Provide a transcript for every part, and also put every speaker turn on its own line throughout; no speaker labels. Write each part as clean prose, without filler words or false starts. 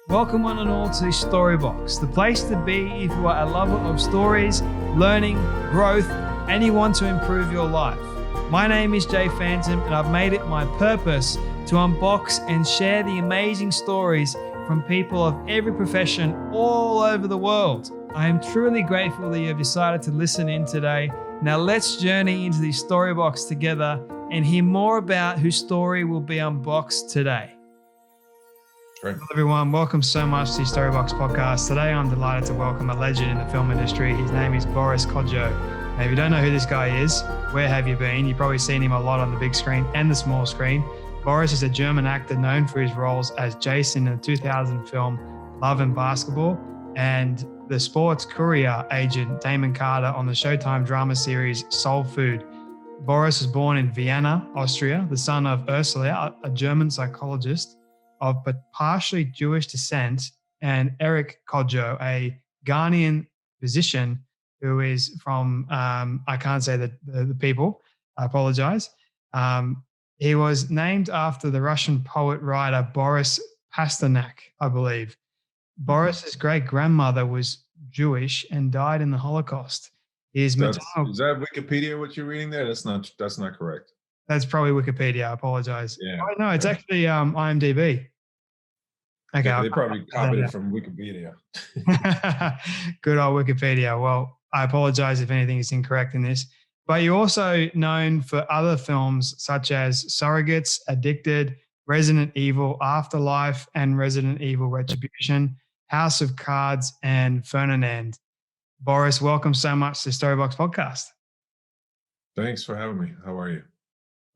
Welcome one and all to Storybox, the place to be if you are a lover of stories, learning, growth, and you want to improve your life. My name is Jay Phantom, and I've made it my purpose to unbox and share the amazing stories from people of every profession all over the world. I am truly grateful that you have decided to listen in today. Now let's journey into the Storybox together and hear more about whose story will be unboxed today.
Right.
Hello everyone, welcome so much to the Storybox podcast. Today I'm delighted to welcome a legend in the film industry. His name is Boris Kodjoe. Now if you don't know who this guy is, where have you been? You've probably seen him a lot on the big screen and the small screen. Boris is a German actor known for his roles as Jason in the 2000 film Love and Basketball and the sports-courier agent Damon Carter on the Showtime drama series Soul Food. Boris was born in Vienna, Austria, the son of Ursula, a German psychologist of but partially Jewish descent, and Eric Kodjoe, a Ghanaian physician who is from, I can't say the people, I apologize. He was named after the Russian poet writer Boris Pasternak, I believe. Boris's great-grandmother was Jewish and died in the Holocaust. Is that
Wikipedia what you're reading there? That's not correct.
That's probably Wikipedia. I apologize.
Yeah.
Oh, no, it's actually IMDb. Okay.
Yeah, they probably copied it from Wikipedia.
Good old Wikipedia. Well, I apologize if anything is incorrect in this. But you're also known for other films such as Surrogates, Addicted, Resident Evil, Afterlife, and Resident Evil Retribution, House of Cards, and Ferdinand. Boris, welcome so much to the Storybox podcast.
Thanks for having me. How are you?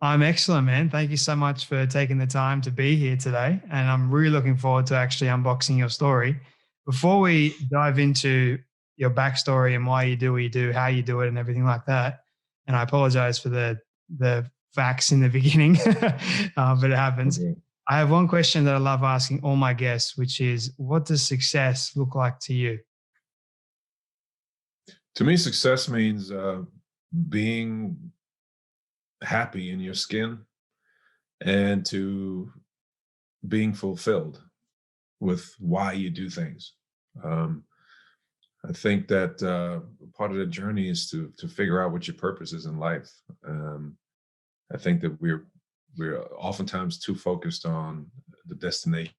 I'm excellent, man. Thank you so much for taking the time to be here today. And I'm really looking forward to actually unboxing your story. Before we dive into your backstory and why you do what you do, how you do it, and everything like that, and I apologize for the facts in the beginning, but it happens. Okay. I have one question that I love asking all my guests, which is, what does success look like to you?
To me, success means being happy in your skin and to being fulfilled with why you do things. I think that part of the journey is to figure out what your purpose is in life. I think that we're oftentimes too focused on the destination,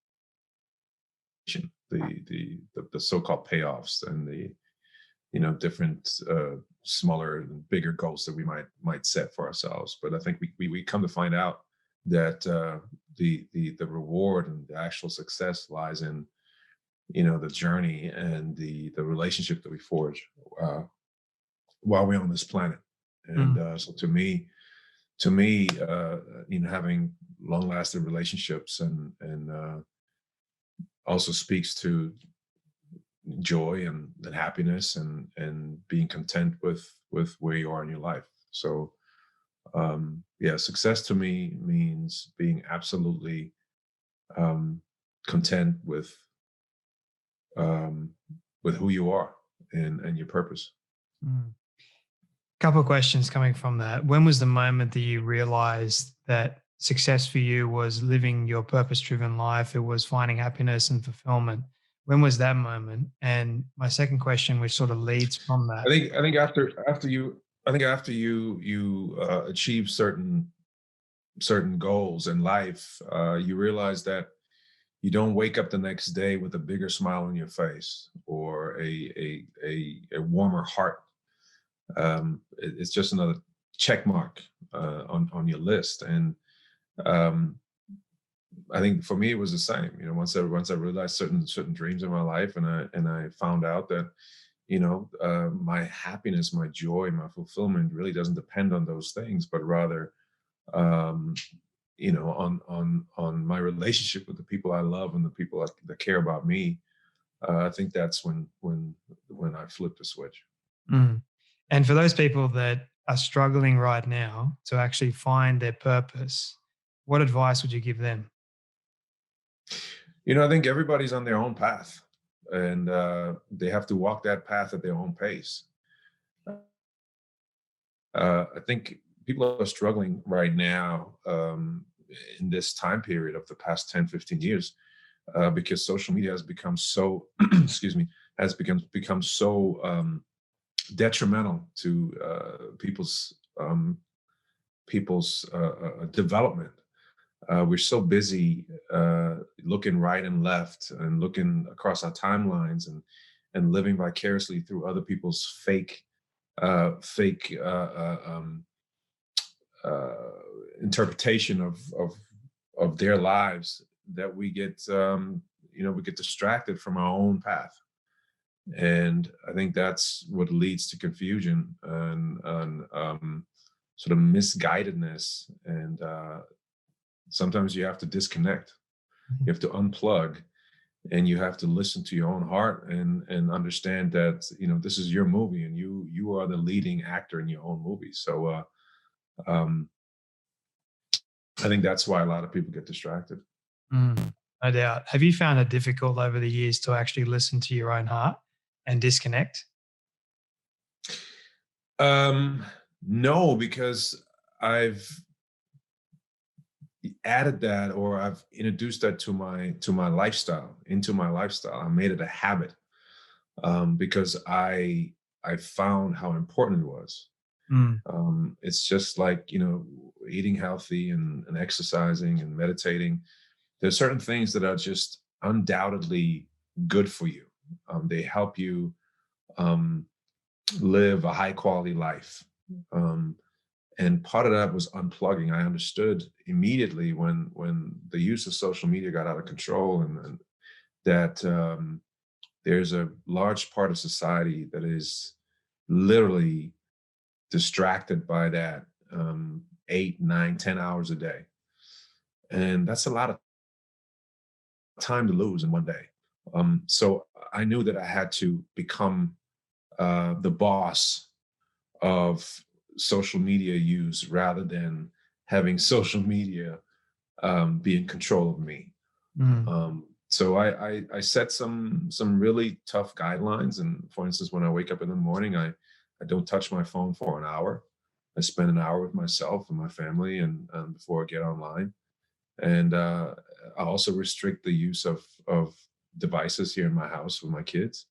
the so-called payoffs and the different smaller and bigger goals that we might set for ourselves. But I think we come to find out that the reward and the actual success lies in the journey and the relationship that we forge while we're on this planet. And so to me, having long-lasting relationships and also speaks to joy and happiness and being content with where you are in your life. So success to me means being absolutely content with who you are and your purpose.
Couple of questions coming from that. When was the moment that you realized that success for you was living your purpose-driven life? It was finding happiness and fulfillment. When was that moment? And my second question, which sort of leads from that,
I think after you achieve certain goals in life, you realize that you don't wake up the next day with a bigger smile on your face or a warmer heart. It's just another check mark on your list. And I think for me it was the same. Once I realized certain dreams in my life, and I found out that my happiness, my joy, my fulfillment really doesn't depend on those things, but rather on my relationship with the people I love and the people that care about me. I think that's when I flipped the switch.
And for those people that are struggling right now to actually find their purpose, what advice would you give them?
I think everybody's on their own path, and they have to walk that path at their own pace. I think people are struggling right now in this time period of the past 10, 15 years because social media has become so, excuse me, has become so detrimental to people's development. We're so busy looking right and left and looking across our timelines and living vicariously through other people's fake interpretation of their lives, that we get we get distracted from our own path. And I think that's what leads to confusion and sort of misguidedness. And sometimes you have to disconnect. You have to unplug, and you have to listen to your own heart and understand that, this is your movie, and you are the leading actor in your own movie. So I think that's why a lot of people get distracted.
No doubt. Have you found it difficult over the years to actually listen to your own heart and disconnect?
No, because I've added that, or I've introduced that to my lifestyle, into my lifestyle. I made it a habit because I found how important it was. It's just like, eating healthy and exercising and meditating. There's certain things that are just undoubtedly good for you. They help you live a high quality life. And part of that was unplugging. I understood immediately when the use of social media got out of control, and that there's a large part of society that is literally distracted by that 8, 9, 10 hours a day. And that's a lot of time to lose in one day. So I knew that I had to become the boss of social media use, rather than having social media be in control of me. So I set some really tough guidelines. And for instance, when I wake up in the morning, I don't touch my phone for an hour. I spend an hour with myself and my family, and before I get online. And I also restrict the use of devices here in my house with my kids.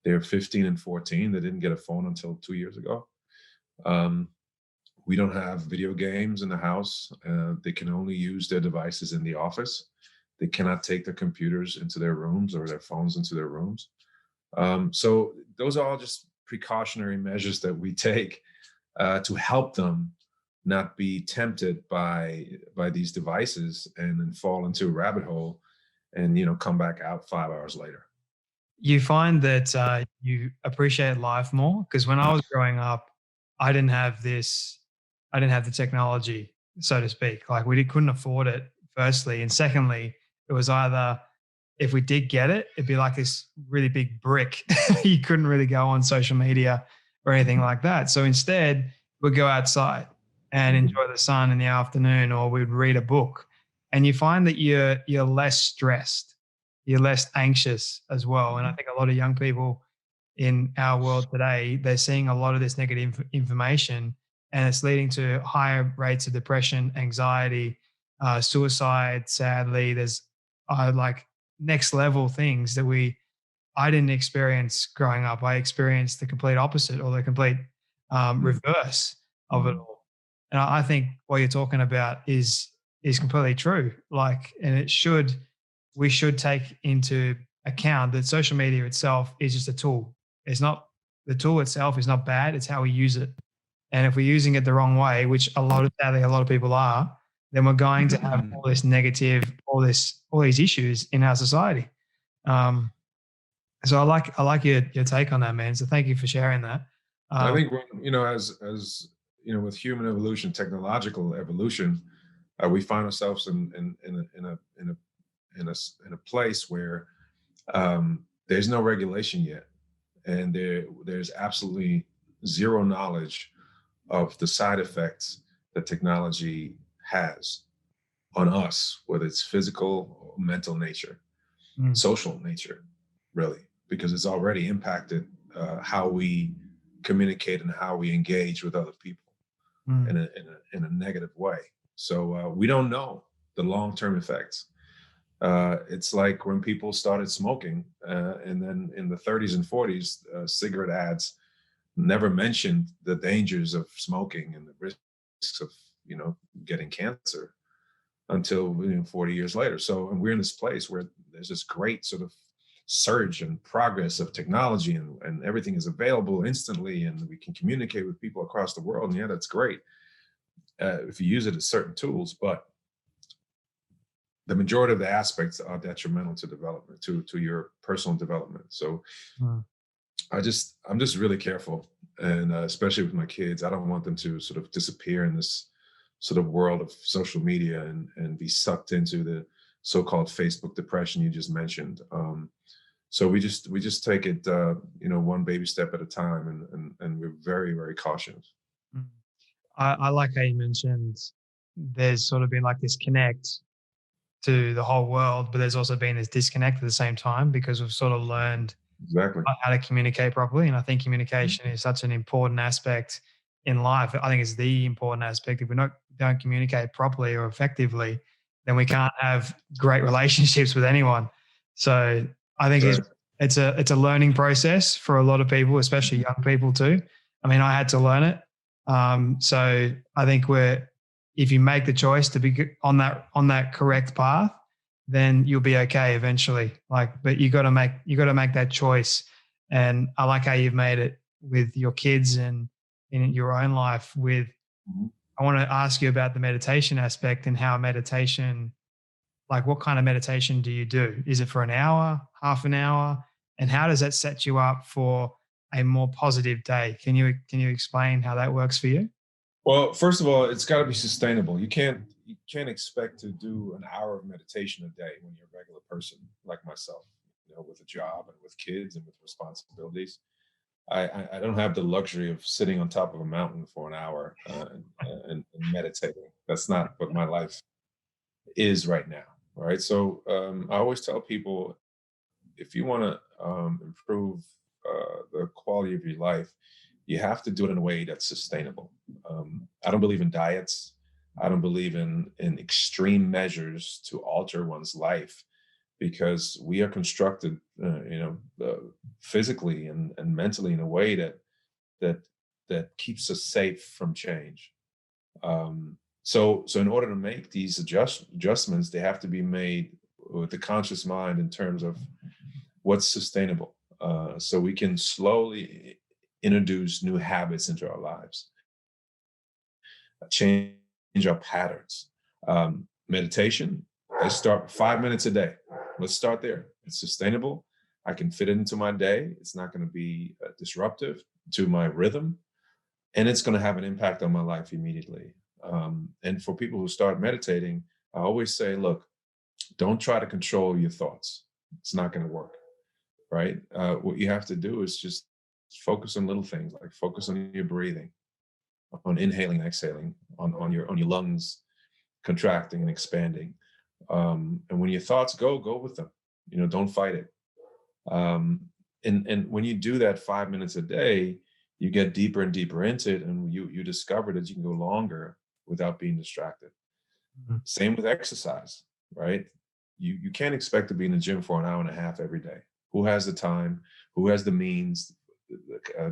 They're 15 and 14. They didn't get a phone until 2 years ago. We don't have video games in the house. They can only use their devices in the office. They cannot take their computers into their rooms or their phones into their rooms. So those are all just precautionary measures that we take to help them not be tempted by these devices and then fall into a rabbit hole and come back out 5 hours later.
You find that you appreciate life more? Because when I was growing up, I didn't have the technology, so to speak. Like, we couldn't afford it, firstly. And secondly, it was either, if we did get it, it'd be like this really big brick. You couldn't really go on social media or anything like that. So instead, we'd go outside and enjoy the sun in the afternoon, or we'd read a book. And you find that you're less stressed, you're less anxious as well. And I think a lot of young people in our world today, they're seeing a lot of this negative information, and it's leading to higher rates of depression, anxiety, suicide. Sadly, there's like next level things that I didn't experience growing up. I experienced the complete opposite, or the complete reverse of it all. And I think what you're talking about is completely true. Like, and we should take into account that social media itself is just a tool. It's not, the tool itself is not bad. It's how we use it. And if we're using it the wrong way, which sadly a lot of people are, then we're going to have all this negative, all these issues in our society. So I like your take on that, man. So thank you for sharing that.
I think as with human evolution, technological evolution, we find ourselves in a place where there's no regulation yet, and there's absolutely zero knowledge of the side effects that technology has on us, whether it's physical or mental nature, social nature, really, because it's already impacted how we communicate and how we engage with other people in a negative way. So we don't know the long-term effects. It's like when people started smoking, and then in the 30s and 40s, cigarette ads never mentioned the dangers of smoking and the risks of, getting cancer until 40 years later. So, and we're in this place where there's this great sort of surge and progress of technology, and everything is available instantly, and we can communicate with people across the world. And yeah, that's great if you use it as certain tools, but the majority of the aspects are detrimental to development, to your personal development. So
Mm.
I'm just really careful, and especially with my kids, I don't want them to sort of disappear in this sort of world of social media and be sucked into the so-called Facebook depression you just mentioned. So we just take it, one baby step at a time, and we're very, very cautious.
Mm. I like how you mentioned there's sort of been like this connect to the whole world, but there's also been this disconnect at the same time because we've sort of learned
Exactly.
how to communicate properly. And I think communication is such an important aspect in life. I think it's the important aspect. If we don't communicate properly or effectively, then we can't have great relationships with anyone. So I think
Exactly.
it's a learning process for a lot of people, especially young people too. I mean, I had to learn it. So I think if you make the choice to be on that correct path, then you'll be okay eventually. But you got to make that choice. And I like how you've made it with your kids and in your own life.
Mhm.
I want to ask you about the meditation aspect and how meditation, like what kind of meditation do you do? Is it for an hour, half an hour? And how does that set you up for a more positive day? Can you explain how that works for you?
Well, first of all, it's got to be sustainable. You can't expect to do an hour of meditation a day when you're a regular person like myself, with a job and with kids and with responsibilities. I don't have the luxury of sitting on top of a mountain for an hour and meditating. That's not what my life is right now. Right. So I always tell people, if you want to improve the quality of your life, you have to do it in a way that's sustainable. I don't believe in diets. I don't believe in extreme measures to alter one's life, because we are constructed, physically and mentally in a way that that keeps us safe from change. So in order to make these adjustments, they have to be made with the conscious mind in terms of what's sustainable, so we can slowly introduce new habits into our lives, change our patterns. Meditation, let's start with 5 minutes a day. Let's start there. It's sustainable. I can fit it into my day. It's not going to be disruptive to my rhythm, and it's going to have an impact on my life immediately. And for people who start meditating, I always say, look, don't try to control your thoughts. It's not going to work. Right? What you have to do is just focus on little things, like focus on your breathing, on inhaling and exhaling, on your lungs contracting and expanding. And when your thoughts go with them. Don't fight it. And when you do that 5 minutes a day, you get deeper and deeper into it, and you discover that you can go longer without being distracted.
Mhm.
Same with exercise, right? You can't expect to be in the gym for an hour and a half every day. Who has the time? Who has the means?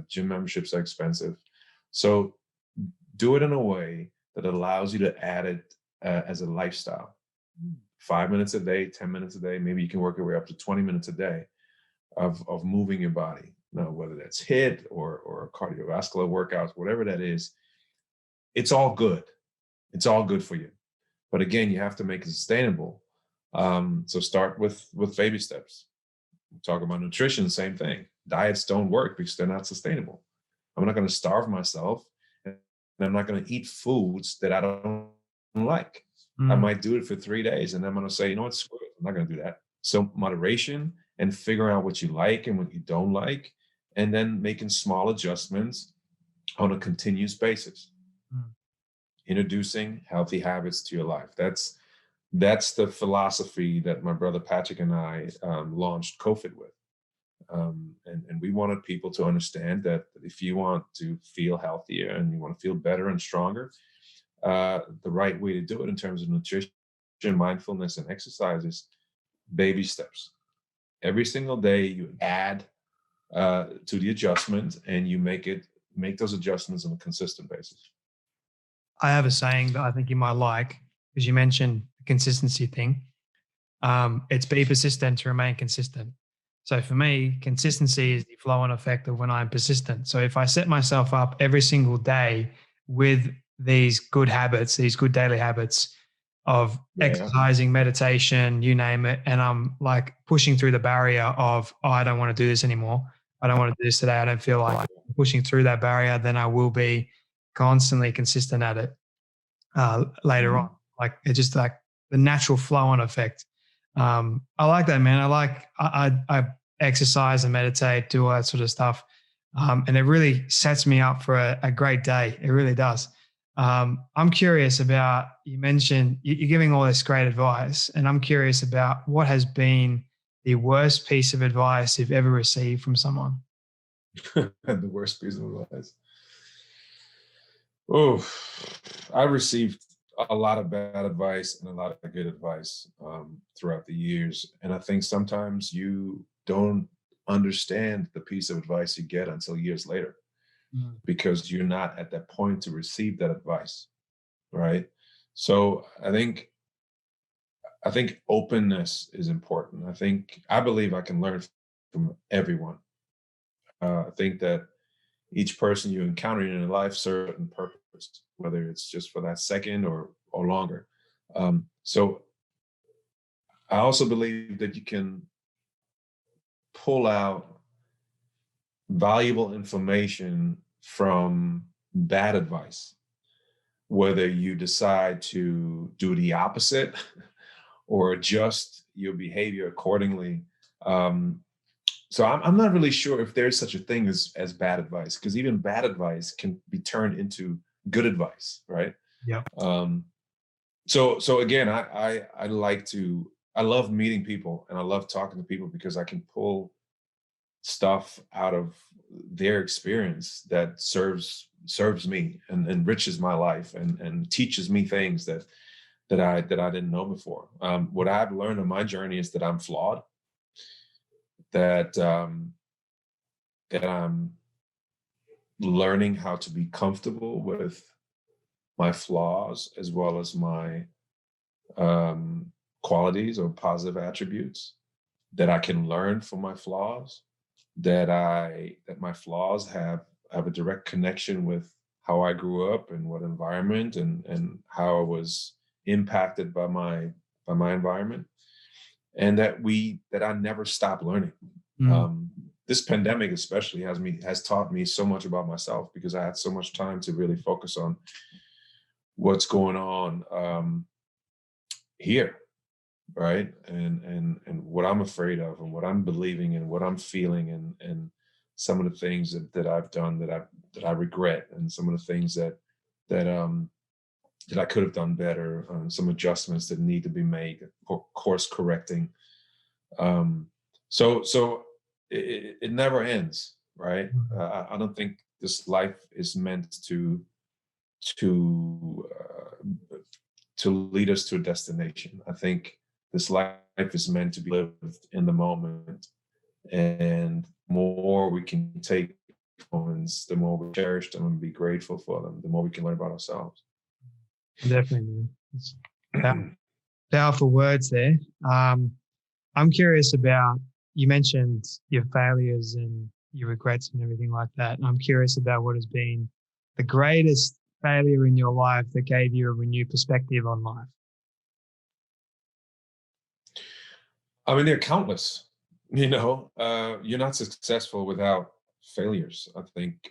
Gym memberships are expensive. So do it in a way that allows you to add it as a lifestyle. 5 minutes a day, 10 minutes a day, maybe you can work your way up to 20 minutes a day of moving your body. Now, whether that's HIIT or cardiovascular workouts, whatever that is, it's all good. It's all good for you. But again, you have to make it sustainable. So start with baby steps. Talk about nutrition, same thing. Diets don't work because they're not sustainable. I'm not going to starve myself, and I'm not going to eat foods that I don't like. I
Mm.
might do it for 3 days, and I'm going to say, you know what, screw it. I'm not going to do that. So moderation and figuring out what you like and what you don't like, and then making small adjustments on a continuous basis,
Mm.
introducing healthy habits to your life. That's the philosophy that my brother Patrick and I launched COVID with. And we wanted people to understand that if you want to feel healthier and you want to feel better and stronger, the right way to do it in terms of nutrition, mindfulness, and exercises baby steps. Every single day you add to the adjustment, and you make those adjustments on a consistent basis.
I have a saying that I think you might like, because you mentioned the consistency thing. It's be persistent to remain consistent. So for me, consistency is the flow on effect of when I'm persistent. So if I set myself up every single day with these good habits, these good daily habits of
Yeah.
exercising, meditation, you name it, and I'm like pushing through the barrier of, oh, I don't want to do this anymore. I don't want to do this today. I don't feel like pushing through that barrier. Then I will be constantly consistent at it later on. Like it's just like the natural flow on effect. I like that, man. I exercise and meditate, do all that sort of stuff. And it really sets me up for a great day. It really does. I'm curious about, you mentioned you're giving all this great advice, and I'm curious about what has been the worst piece of advice you've ever received from someone.
The worst piece of advice. Oh, I received a lot of bad advice and a lot of good advice throughout the years. And I think sometimes you don't understand the piece of advice you get until years later, because you're not at that point to receive that advice, right? So I think openness is important. I believe I can learn from everyone. I think that each person you encounter in your life serves a certain purpose, whether it's just for that second or longer. So I also believe that you can pull out valuable information from bad advice, whether you decide to do the opposite or adjust your behavior accordingly. So I'm not really sure if there's such a thing as bad advice, because even bad advice can be turned into good advice, right?
Yeah.
So again, I love meeting people and I love talking to people, because I can pull stuff out of their experience that serves me and enriches my life and teaches me things that I didn't know before. What I've learned on my journey is that I'm flawed, that that I'm learning how to be comfortable with my flaws as well as my qualities or positive attributes, that I can learn from my flaws, that my flaws have a direct connection with how I grew up and what environment and how I was impacted by my environment, and that I never stop learning. This pandemic especially has taught me so much about myself, because I had so much time to really focus on what's going on here, right? And what I'm afraid of and what I'm believing and what I'm feeling, and some of the things that I've done that I regret, and some of the things that I could have done better, some adjustments that need to be made, course correcting. So it never ends, right? I don't think this life is meant to lead us to a destination. I think this life is meant to be lived in the moment, and the more we can take moments, the more we cherish them and be grateful for them, the more we can learn about ourselves.
Definitely, man. It's powerful words there. I'm curious about, you mentioned your failures and your regrets and everything like that. I'm curious about what has been the greatest failure in your life that gave you a renewed perspective on life.
I mean, there are countless. You're not successful without failures. I think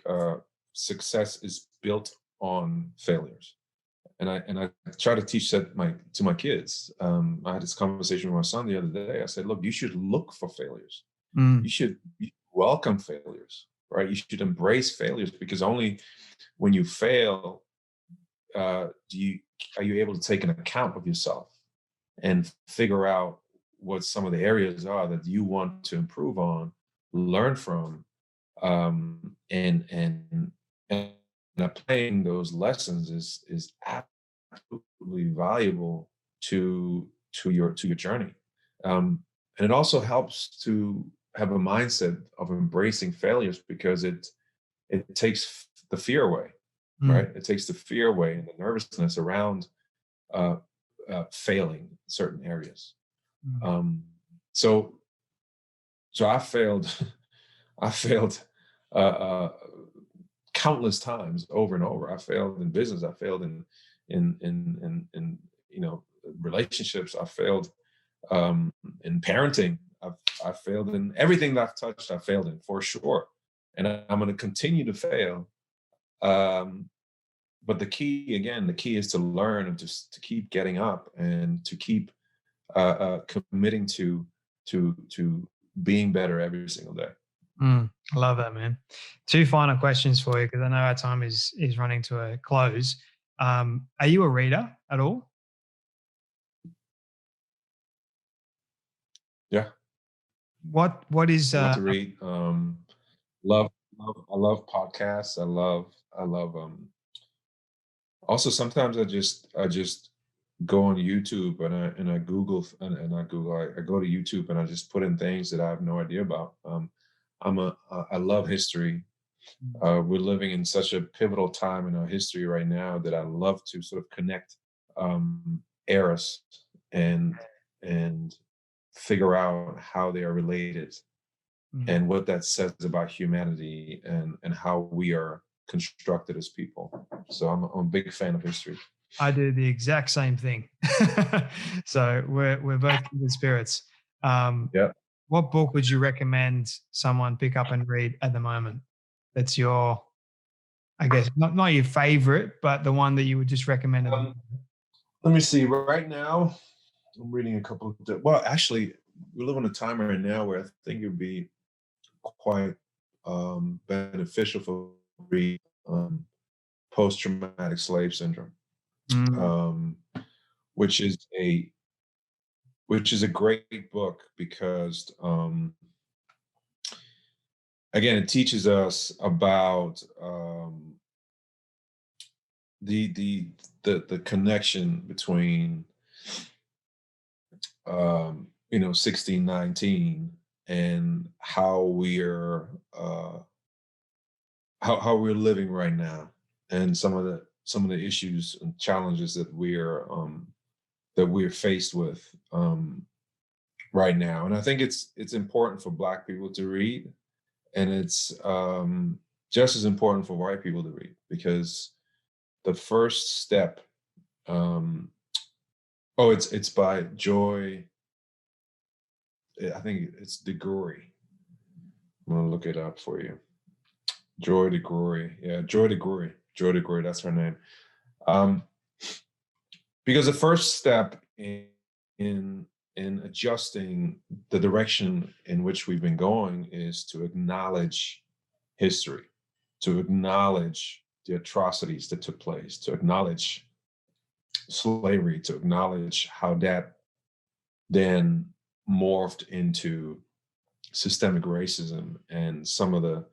success is built on failures, and I try to teach that to my kids. I had this conversation with my son the other day. I said, "Look, you should look for failures. You should welcome failures, right? You should embrace failures, because only when you fail are you able to take an account of yourself and figure out what some of the areas are that you want to improve on, learn from, and applying those lessons is absolutely valuable to your journey. And it also helps to have a mindset of embracing failures, because it takes the fear away, right? It takes the fear away and the nervousness around failing in certain areas. So I failed. I failed countless times over and over. I failed in business. I failed in relationships. I failed in parenting. I failed in everything that I've touched. I failed in, for sure, and I'm going to continue to fail. But the key is to learn and just to keep getting up and to keep committing to being better every single day.
I love that, man. 2 final questions for you, because I know our time is running to a close. Are you a reader at all?
Yeah.
What is
I love to read. I love podcasts. I love also sometimes I just go on YouTube and I Google I go to YouTube and I just put in things that I have no idea about. I love history. We're living in such a pivotal time in our history right now that I love to sort of connect eras and figure out how they are related and what that says about humanity and how we are constructed as people. So I'm a big fan of history.
I do the exact same thing. So we're both kindred spirits.
Yeah.
What book would you recommend someone pick up and read at the moment? That's your, I guess, not your favorite, but the one that you would just recommend at the moment.
Let me see. Right now, I'm reading a couple of. Well, actually, we live on a time right now where I think it would be quite beneficial for read post-traumatic slave syndrome, which is a great book because again, it teaches us about the connection between 1619 and how we're how we're living right now, and some of the issues and challenges that we're faced with right now. And I think it's important for Black people to read, and it's just as important for white people to read, because the first step. It's by Joy. I think it's DeGroy. I'm gonna look it up for you. Joy DeGroy. Yeah, Joy DeGroy. Joy DeGroy. That's her name. Because the first step in adjusting the direction in which we've been going is to acknowledge history, to acknowledge the atrocities that took place, to acknowledge slavery, to acknowledge how that then morphed into systemic racism and some of the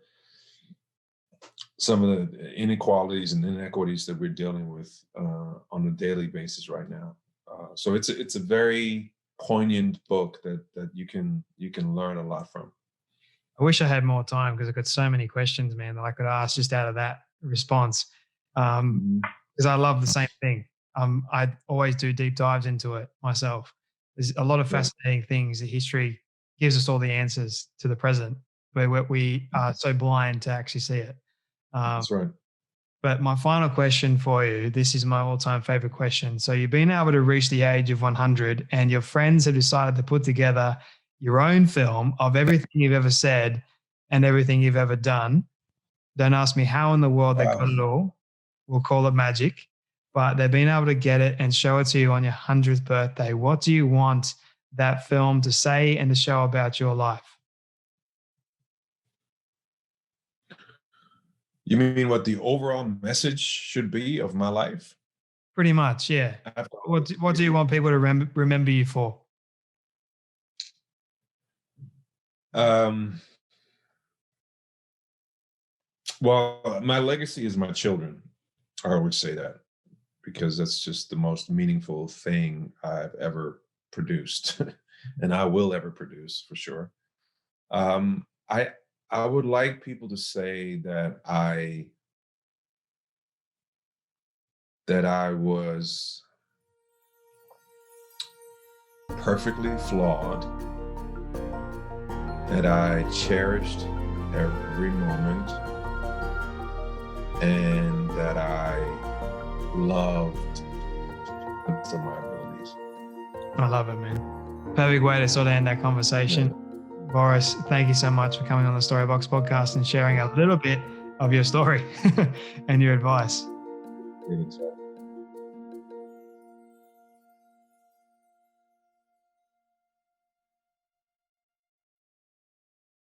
inequalities and inequities that we're dealing with on a daily basis right now. So it's a very poignant book that you can learn a lot from.
I wish I had more time, because I've got so many questions, man, that I could ask just out of that response. Because I love the same thing. I always do deep dives into it myself. There's a lot of fascinating things. The history gives us all the answers to the present, where we are so blind to actually see it.
That's right.
But my final question for you, this is my all-time favorite question. So you've been able to reach the age of 100 and your friends have decided to put together your own film of everything you've ever said and everything you've ever done. Don't ask me how in the world they got it all. We'll call it magic. But they've been able to get it and show it to you on your 100th birthday. What do you want that film to say and to show about your life?
You mean what the overall message should be of my life?
Pretty much, yeah. What do you want people to remember you for?
Well, my legacy is my children. I always say that, because that's just the most meaningful thing I've ever produced. and I will ever produce, for sure. I would like people to say that I was perfectly flawed, that I cherished every moment, and that I loved to my abilities.
I love it, man. Perfect way to sort of end that conversation.
Yeah.
Boris, thank you so much for coming on the Storybox podcast and sharing a little bit of your story and your advice.
Anytime.